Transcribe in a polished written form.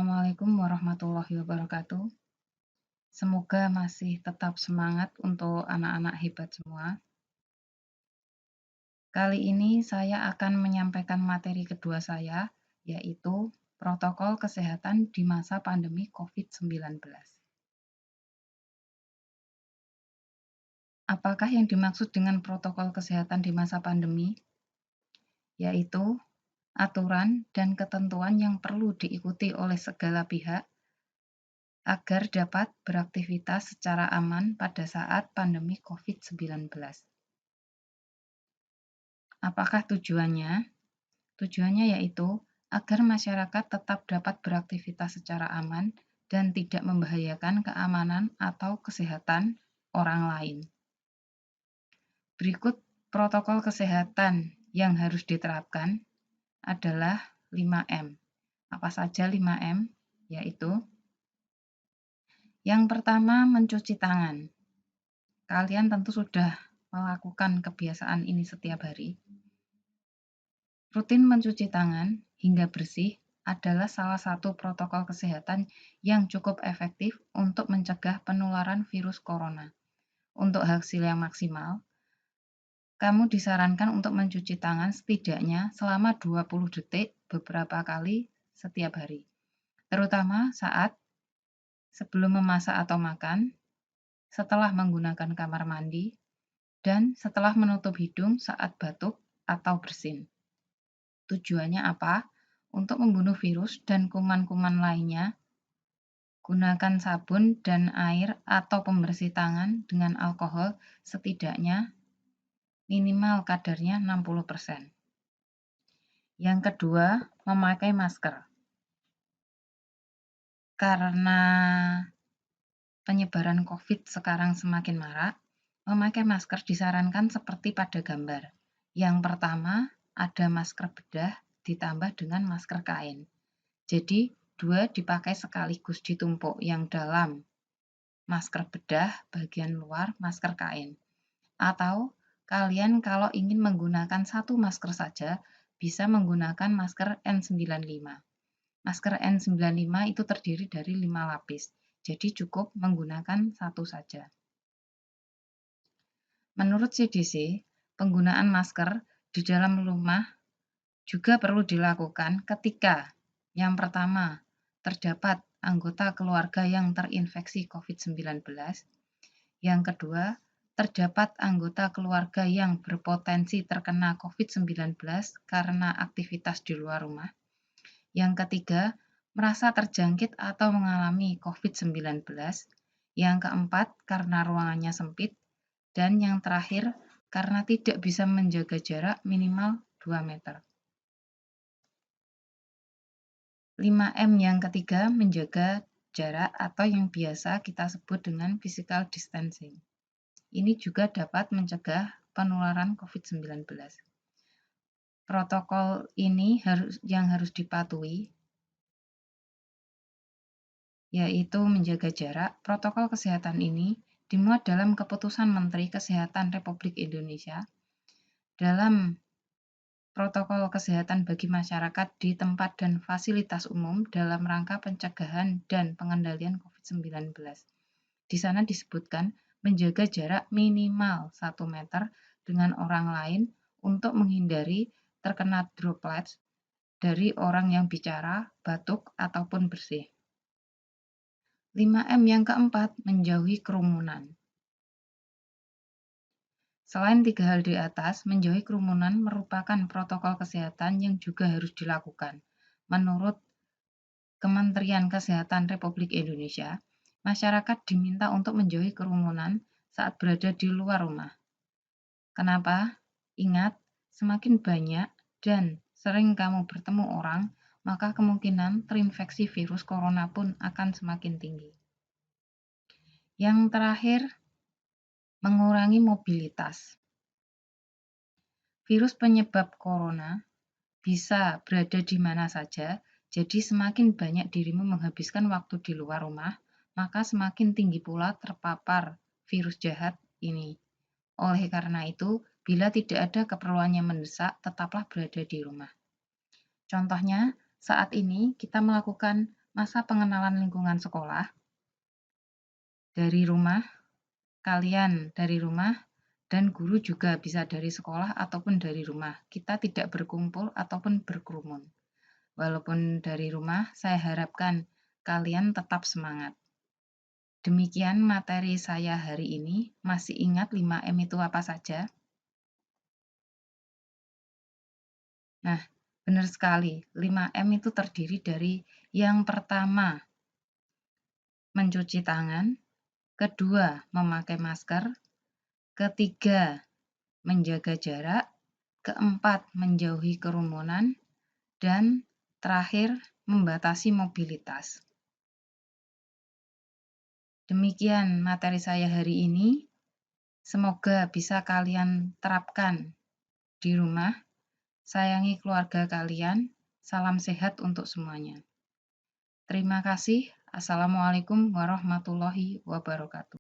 Assalamualaikum warahmatullahi wabarakatuh. Semoga masih tetap semangat untuk anak-anak hebat semua. Kali ini saya akan menyampaikan materi kedua saya, yaitu protokol kesehatan di masa pandemi COVID-19. Apakah yang dimaksud dengan protokol kesehatan di masa pandemi? Yaitu aturan dan ketentuan yang perlu diikuti oleh segala pihak agar dapat beraktivitas secara aman pada saat pandemi COVID-19. Apakah tujuannya? Tujuannya yaitu agar masyarakat tetap dapat beraktivitas secara aman dan tidak membahayakan keamanan atau kesehatan orang lain. Berikut protokol kesehatan yang harus diterapkan adalah 5M. Apa saja 5M? Yaitu yang pertama, mencuci tangan. Kalian tentu sudah melakukan kebiasaan ini setiap hari. Rutin mencuci tangan hingga bersih adalah salah satu protokol kesehatan yang cukup efektif untuk mencegah penularan virus corona. Untuk hasil yang maksimal, kamu disarankan untuk mencuci tangan setidaknya selama 20 detik beberapa kali setiap hari, terutama saat sebelum memasak atau makan, setelah menggunakan kamar mandi, dan setelah menutup hidung saat batuk atau bersin. Tujuannya apa? Untuk membunuh virus dan kuman-kuman lainnya, gunakan sabun dan air atau pembersih tangan dengan alkohol setidaknya minimal kadarnya 60%. Yang kedua, memakai masker. Karena penyebaran COVID sekarang semakin marak, memakai masker disarankan seperti pada gambar. Yang pertama, ada masker bedah ditambah dengan masker kain. Jadi, dua dipakai sekaligus ditumpuk, yang dalam masker bedah, bagian luar masker kain. Atau kalian kalau ingin menggunakan satu masker saja, bisa menggunakan masker N95. Masker N95 itu terdiri dari 5 lapis, jadi cukup menggunakan satu saja. Menurut CDC, penggunaan masker di dalam rumah juga perlu dilakukan ketika yang pertama, terdapat anggota keluarga yang terinfeksi COVID-19. Yang kedua, terdapat anggota keluarga yang berpotensi terkena COVID-19 karena aktivitas di luar rumah. Yang ketiga, merasa terjangkit atau mengalami COVID-19. Yang keempat, karena ruangannya sempit. Dan yang terakhir, karena tidak bisa menjaga jarak minimal 2 meter. 5M yang ketiga, menjaga jarak atau yang biasa kita sebut dengan physical distancing. Ini juga dapat mencegah penularan COVID-19. Protokol ini yang harus dipatuhi, yaitu menjaga jarak. Protokol kesehatan ini dimuat dalam Keputusan Menteri Kesehatan Republik Indonesia dalam protokol kesehatan bagi masyarakat di tempat dan fasilitas umum dalam rangka pencegahan dan pengendalian COVID-19. Di sana disebutkan menjaga jarak minimal 1 meter dengan orang lain untuk menghindari terkena droplets dari orang yang bicara, batuk, ataupun bersih. 5M yang keempat, menjauhi kerumunan. Selain 3 hal di atas, menjauhi kerumunan merupakan protokol kesehatan yang juga harus dilakukan. Menurut Kementerian Kesehatan Republik Indonesia, masyarakat diminta untuk menjauhi kerumunan saat berada di luar rumah. Kenapa? Ingat, semakin banyak dan sering kamu bertemu orang, maka kemungkinan terinfeksi virus corona pun akan semakin tinggi. Yang terakhir, mengurangi mobilitas. Virus penyebab corona bisa berada di mana saja, jadi semakin banyak dirimu menghabiskan waktu di luar rumah, maka semakin tinggi pula terpapar virus jahat ini. Oleh karena itu, bila tidak ada keperluan yang mendesak, tetaplah berada di rumah. Contohnya, saat ini kita melakukan Masa pengenalan lingkungan sekolah dari rumah, kalian dari rumah, dan guru juga bisa dari sekolah ataupun dari rumah. Kita tidak berkumpul ataupun berkerumun. Walaupun dari rumah, saya harapkan kalian tetap semangat. Demikian materi saya hari ini. Masih ingat 5M itu apa saja? Nah, benar sekali. 5M itu terdiri dari yang pertama, mencuci tangan, kedua, memakai masker, ketiga, menjaga jarak, keempat, menjauhi kerumunan, dan terakhir, membatasi mobilitas. Demikian materi saya hari ini. Semoga bisa kalian terapkan di rumah. Sayangi keluarga kalian. Salam sehat untuk semuanya. Terima kasih. Assalamualaikum warahmatullahi wabarakatuh.